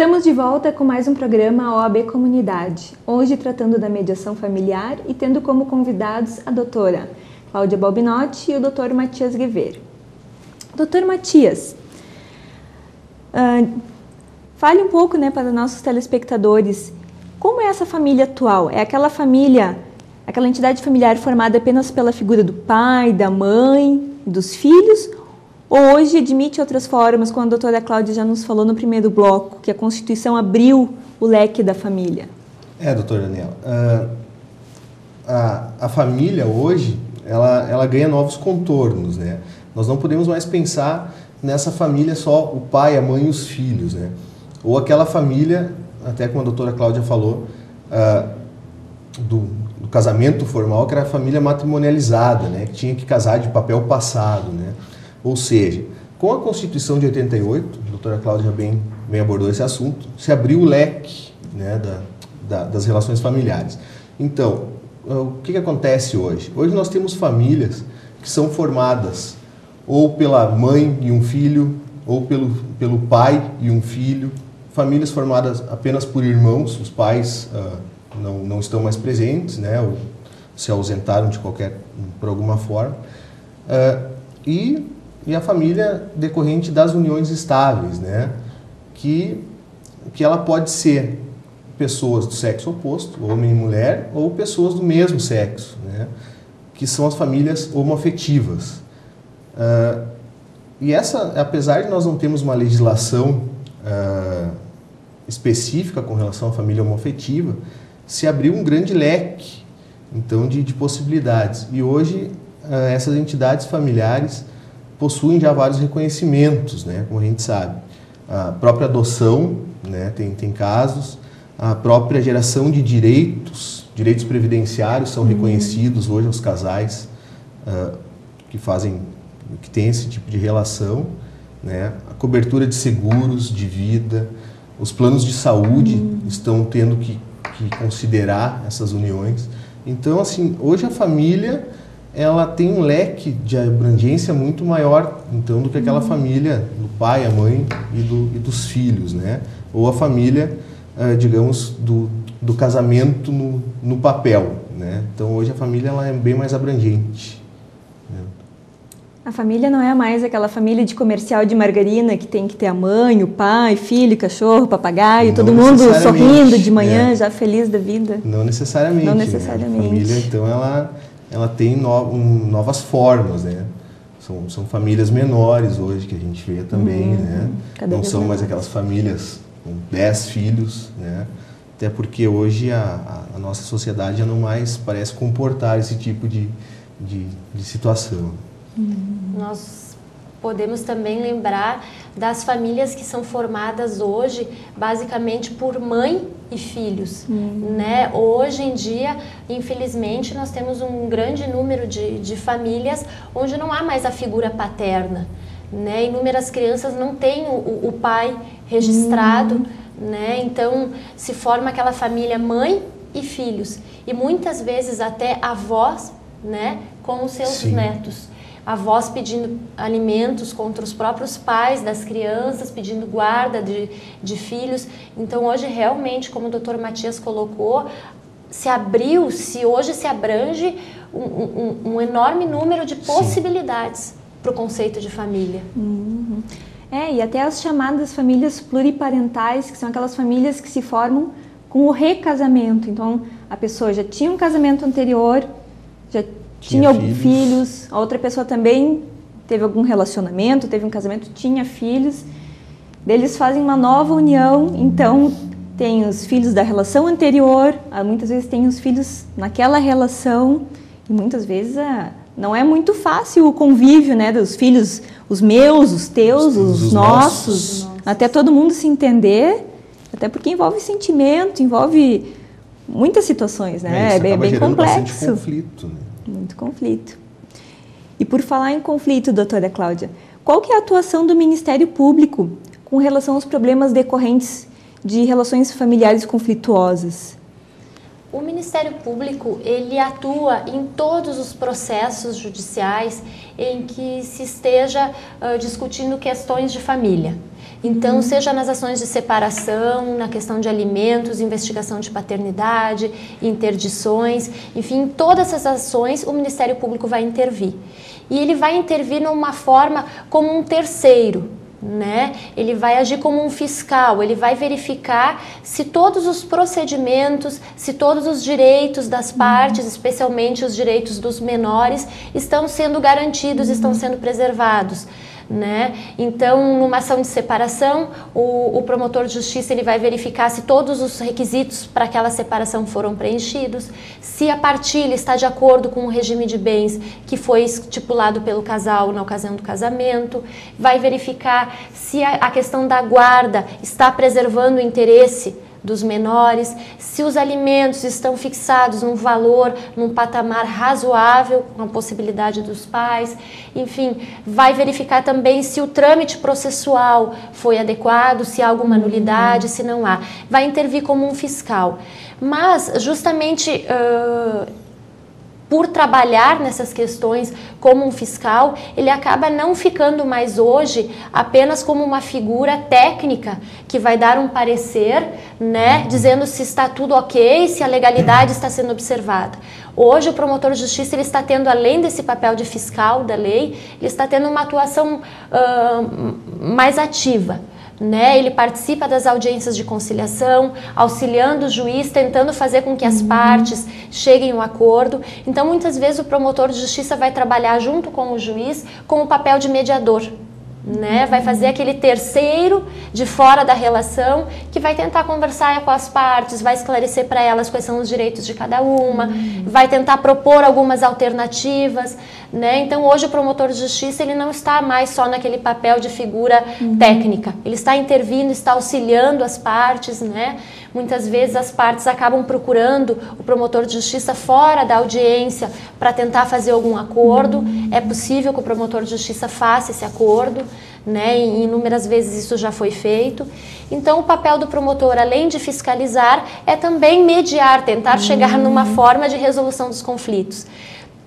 Estamos de volta com mais um programa OAB Comunidade, hoje tratando da mediação familiar e tendo como convidados a doutora Cláudia Balbinotti e o doutor Matias Guevara. Doutor Matias, fale um pouco, para nossos telespectadores, como é essa família atual? É aquela família, aquela entidade familiar formada apenas pela figura do pai, da mãe, dos filhos? Ou hoje admite outras formas, como a doutora Cláudia já nos falou no primeiro bloco, que a Constituição abriu o leque da família? Doutor Daniel, a família hoje, ela ganha novos contornos, né? Nós não podemos mais pensar nessa família só o pai, a mãe e os filhos, né? Ou aquela família, até como a doutora Cláudia falou, do casamento formal, que era a família matrimonializada, né? Que tinha que casar de papel passado, né? Ou seja, com a Constituição de 88, a doutora Cláudia bem abordou esse assunto, se abriu o leque, né, das relações familiares. Então, o que acontece hoje? Hoje nós temos famílias que são formadas ou pela mãe e um filho, ou pelo pai e um filho, famílias formadas apenas por irmãos, os pais não estão mais presentes, né, ou se ausentaram por alguma forma, e a família decorrente das uniões estáveis, né? Que ela pode ser pessoas do sexo oposto, homem e mulher, ou pessoas do mesmo sexo, né? Que são as famílias homoafetivas. E apesar de nós não termos uma legislação específica com relação à família homoafetiva, se abriu um grande leque, então, de possibilidades. E hoje, essas entidades familiares possuem já vários reconhecimentos, né, como a gente sabe. A própria adoção, né, tem casos, a própria geração de direitos previdenciários são reconhecidos hoje aos casais que têm esse tipo de relação, né, a cobertura de seguros de vida, os planos de saúde estão tendo que considerar essas uniões. Então, assim, hoje a família ela tem um leque de abrangência muito maior, então, do que aquela família do pai, a mãe e dos filhos, né? Ou a família, digamos, do casamento no papel, né? Então, hoje a família ela é bem mais abrangente, né? A família não é mais aquela família de comercial de margarina que tem que ter a mãe, o pai, filho, cachorro, papagaio, todo mundo sorrindo de manhã, já feliz da vida. Não necessariamente. Não necessariamente. Né? A família, então, ela tem novas formas, né? São famílias menores hoje que a gente vê também, né? Não são mais aquelas famílias com 10 filhos, né? Até porque hoje a nossa sociedade já não mais parece comportar esse tipo de situação. Nós podemos também lembrar das famílias que são formadas hoje basicamente por mãe e filhos, né? Hoje em dia, infelizmente, nós temos um grande número de famílias onde não há mais a figura paterna, né? Inúmeras crianças não têm o pai registrado, né? Então, se forma aquela família mãe e filhos, e muitas vezes até avós, né, com os seus netos. Avós pedindo alimentos contra os próprios pais das crianças, pedindo guarda de filhos. Então, hoje, realmente, como o doutor Matias colocou, hoje se abrange um enorme número de possibilidades para o conceito de família. E até as chamadas famílias pluriparentais, que são aquelas famílias que se formam com o recasamento. Então, a pessoa já tinha um casamento anterior, já tinha filhos, a outra pessoa também teve algum relacionamento, teve um casamento, tinha filhos, eles fazem uma nova união, então tem os filhos da relação anterior, muitas vezes tem os filhos naquela relação, e muitas vezes não é muito fácil o convívio, né, dos filhos, os meus, os teus, os nossos, até todo mundo se entender, até porque envolve sentimento, envolve muitas situações, né, é bem complexo. Bastante conflito, né? Muito conflito. E por falar em conflito, doutora Cláudia, qual que é a atuação do Ministério Público com relação aos problemas decorrentes de relações familiares conflituosas? O Ministério Público, ele atua em todos os processos judiciais em que se esteja discutindo questões de família. Então, seja nas ações de separação, na questão de alimentos, investigação de paternidade, interdições, enfim, todas essas ações o Ministério Público vai intervir. E ele vai intervir numa forma como um terceiro, né? Ele vai agir como um fiscal, ele vai verificar se todos os procedimentos, se todos os direitos das partes, especialmente os direitos dos menores, estão sendo garantidos, estão sendo preservados. Né? Então, numa ação de separação, o promotor de justiça ele vai verificar se todos os requisitos para aquela separação foram preenchidos, se a partilha está de acordo com o regime de bens que foi estipulado pelo casal na ocasião do casamento, vai verificar se a questão da guarda está preservando o interesse dos menores, se os alimentos estão fixados num valor, num patamar razoável, com a possibilidade dos pais, enfim, vai verificar também se o trâmite processual foi adequado, se há alguma nulidade, se não há. Vai intervir como um fiscal. Mas, justamente, por trabalhar nessas questões como um fiscal, ele acaba não ficando mais hoje apenas como uma figura técnica que vai dar um parecer, né, dizendo se está tudo ok, se a legalidade está sendo observada. Hoje o promotor de justiça ele está tendo, além desse papel de fiscal da lei, ele está tendo uma atuação mais ativa. Né? Ele participa das audiências de conciliação, auxiliando o juiz, tentando fazer com que as partes cheguem a um acordo. Então, muitas vezes, o promotor de justiça vai trabalhar junto com o juiz com o papel de mediador. Né? Vai fazer aquele terceiro de fora da relação que vai tentar conversar com as partes, vai esclarecer para elas quais são os direitos de cada uma, vai tentar propor algumas alternativas, né? Então hoje o promotor de justiça ele não está mais só naquele papel de figura técnica, ele está intervindo, está auxiliando as partes, né? Muitas vezes as partes acabam procurando o promotor de justiça fora da audiência para tentar fazer algum acordo. É possível que o promotor de justiça faça esse acordo, né? E inúmeras vezes isso já foi feito. Então o papel do promotor, além de fiscalizar, é também mediar, tentar chegar numa forma de resolução dos conflitos.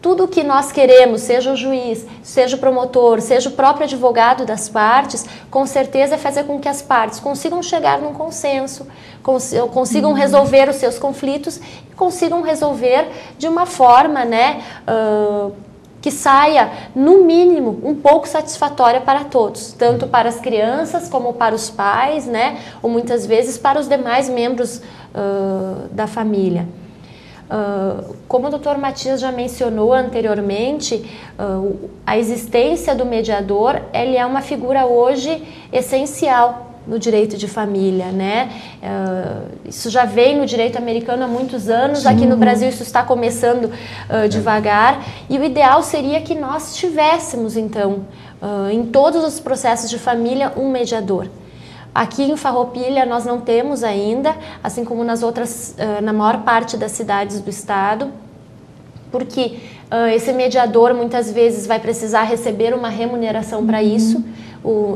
Tudo o que nós queremos, seja o juiz, seja o promotor, seja o próprio advogado das partes, com certeza é fazer com que as partes consigam chegar num consenso, consigam resolver os seus conflitos e consigam resolver de uma forma, né, que saia, no mínimo, um pouco satisfatória para todos, tanto para as crianças como para os pais, né, ou muitas vezes para os demais membros da família. Como o Dr. Matias já mencionou anteriormente, a existência do mediador ele é uma figura hoje essencial no direito de família, né? Isso já vem no direito americano há muitos anos. Sim. Aqui no Brasil isso está começando devagar, e o ideal seria que nós tivéssemos então em todos os processos de família um mediador. Aqui em Farroupilha nós não temos ainda, assim como nas outras, na maior parte das cidades do estado, porque esse mediador muitas vezes vai precisar receber uma remuneração para isso,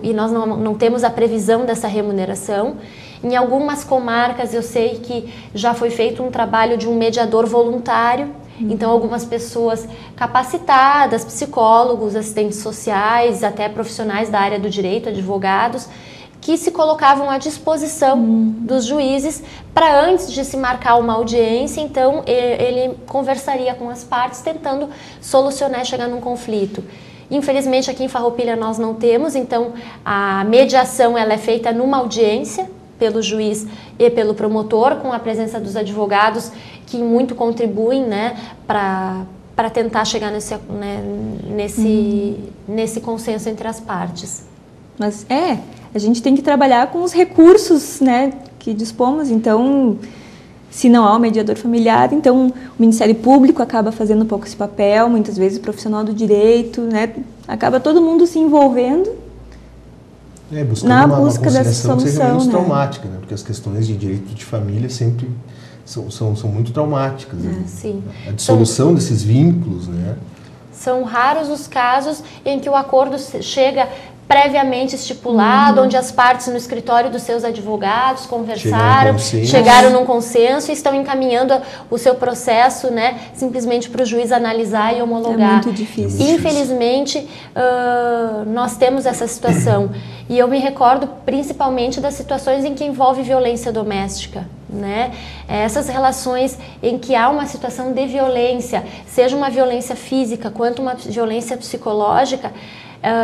e nós não temos a previsão dessa remuneração. Em algumas comarcas eu sei que já foi feito um trabalho de um mediador voluntário, então algumas pessoas capacitadas, psicólogos, assistentes sociais, até profissionais da área do direito, advogados, que se colocavam à disposição dos juízes para, antes de se marcar uma audiência, então ele conversaria com as partes tentando solucionar e chegar num conflito. Infelizmente aqui em Farroupilha nós não temos, então a mediação ela é feita numa audiência pelo juiz e pelo promotor, com a presença dos advogados que muito contribuem, né, para tentar chegar nesse consenso entre as partes. Mas a gente tem que trabalhar com os recursos, né, que dispomos. Então, se não há um mediador familiar, então o Ministério Público acaba fazendo um pouco esse papel, muitas vezes o profissional do direito, né, acaba todo mundo se envolvendo na busca dessa solução, que seja menos né? traumática, né, porque as questões de direito de família sempre são muito traumáticas. Né? Sim. A dissolução desses vínculos, né? São raros os casos em que o acordo chega previamente estipulado, onde as partes no escritório dos seus advogados conversaram, chegaram num consenso e estão encaminhando o seu processo, né, simplesmente para o juiz analisar e homologar. É muito difícil. Infelizmente, nós temos essa situação. E eu me recordo principalmente das situações em que envolve violência doméstica, né? Essas relações em que há uma situação de violência, seja uma violência física quanto uma violência psicológica,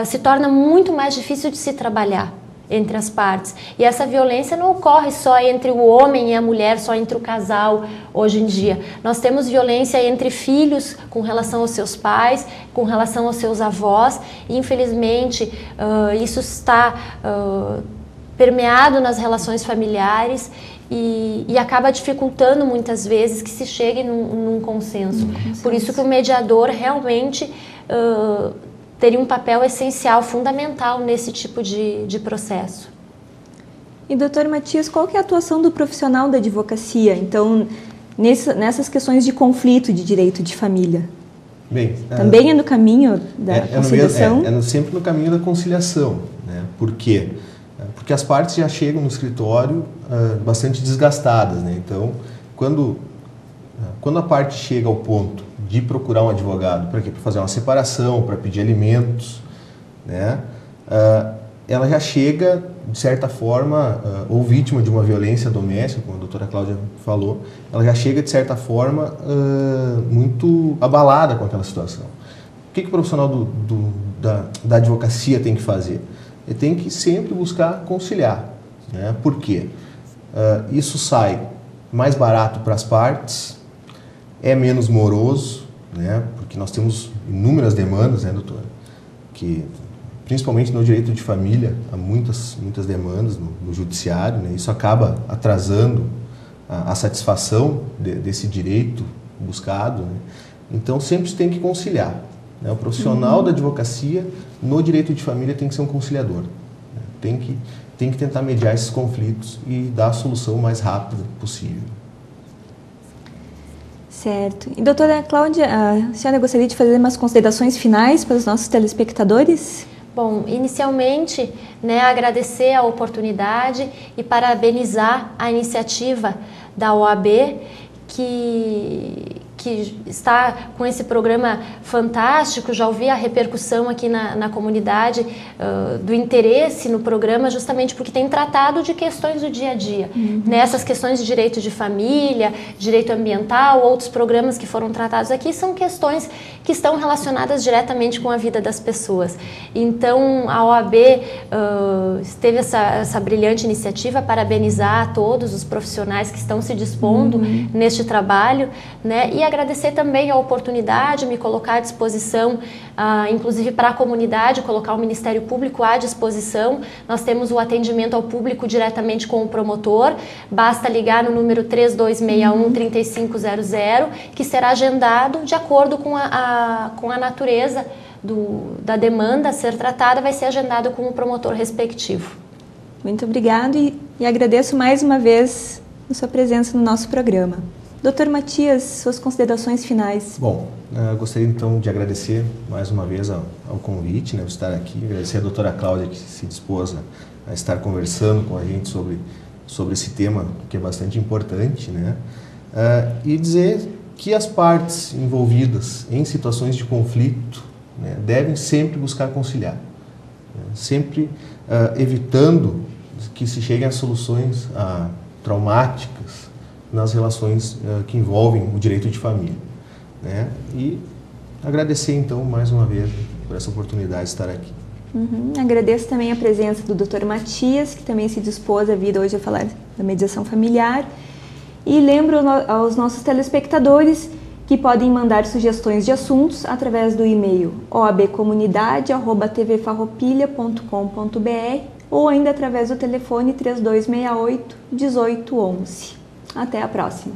se torna muito mais difícil de se trabalhar entre as partes. E essa violência não ocorre só entre o homem e a mulher, só entre o casal hoje em dia. Nós temos violência entre filhos com relação aos seus pais, com relação aos seus avós, e infelizmente isso está permeado nas relações familiares e acaba dificultando muitas vezes que se chegue num consenso. Por isso que o mediador realmente teria um papel essencial, fundamental nesse tipo de processo. E, doutor Matias, qual que é a atuação do profissional da advocacia, então, nessas questões de conflito de direito de família? Bem, também é no caminho da conciliação? É sempre no caminho da conciliação, né? Por quê? Porque as partes já chegam no escritório bastante desgastadas, né? Então, quando a parte chega ao ponto de procurar um advogado para fazer uma separação, para pedir alimentos, né? Ela já chega, de certa forma, ou vítima de uma violência doméstica, como a doutora Cláudia falou, ela já chega, de certa forma, muito abalada com aquela situação. O que o profissional da advocacia tem que fazer? Ele tem que sempre buscar conciliar, né? Por quê? Isso sai mais barato para as partes, é menos moroso, né? Porque nós temos inúmeras demandas, né, doutora? Que, principalmente no direito de família, há muitas demandas no judiciário, né? Isso acaba atrasando a satisfação desse direito buscado, né? Então, sempre se tem que conciliar, né? O profissional da advocacia no direito de família tem que ser um conciliador, né? Tem que tentar mediar esses conflitos e dar a solução o mais rápida possível. Certo. E, doutora Cláudia, a senhora gostaria de fazer umas considerações finais para os nossos telespectadores? Bom, inicialmente, né, agradecer a oportunidade e parabenizar a iniciativa da OAB, que está com esse programa fantástico. Já ouvi a repercussão aqui na comunidade do interesse no programa, justamente porque tem tratado de questões do dia a dia. Nessas questões de direito de família, direito ambiental, outros programas que foram tratados aqui são questões que estão relacionadas diretamente com a vida das pessoas. Então, a OAB teve essa brilhante iniciativa, parabenizar a todos os profissionais que estão se dispondo neste trabalho, né? E agradecer também a oportunidade, me colocar à disposição, inclusive para a comunidade, colocar o Ministério Público à disposição. Nós temos o atendimento ao público diretamente com o promotor, basta ligar no número 3261-3500, que será agendado de acordo com a natureza da demanda a ser tratada, vai ser agendado com o promotor respectivo. Muito obrigado e agradeço mais uma vez a sua presença no nosso programa. Doutor Matias, suas considerações finais. Bom, gostaria então de agradecer mais uma vez ao convite, né, por estar aqui, agradecer a doutora Cláudia que se dispôs a estar conversando com a gente sobre esse tema que é bastante importante, né, e dizer que as partes envolvidas em situações de conflito, né, devem sempre buscar conciliar, né, sempre evitando que se cheguem a soluções traumáticas nas relações que envolvem o direito de família, né? E agradecer então mais uma vez por essa oportunidade de estar aqui. Agradeço também a presença do Dr. Matias, que também se dispôs a vir hoje a falar da mediação familiar. E lembro aos nossos telespectadores que podem mandar sugestões de assuntos através do e-mail oabcomunidade@tvfarroupilha.com.br ou ainda através do telefone 3268-1811. Até a próxima!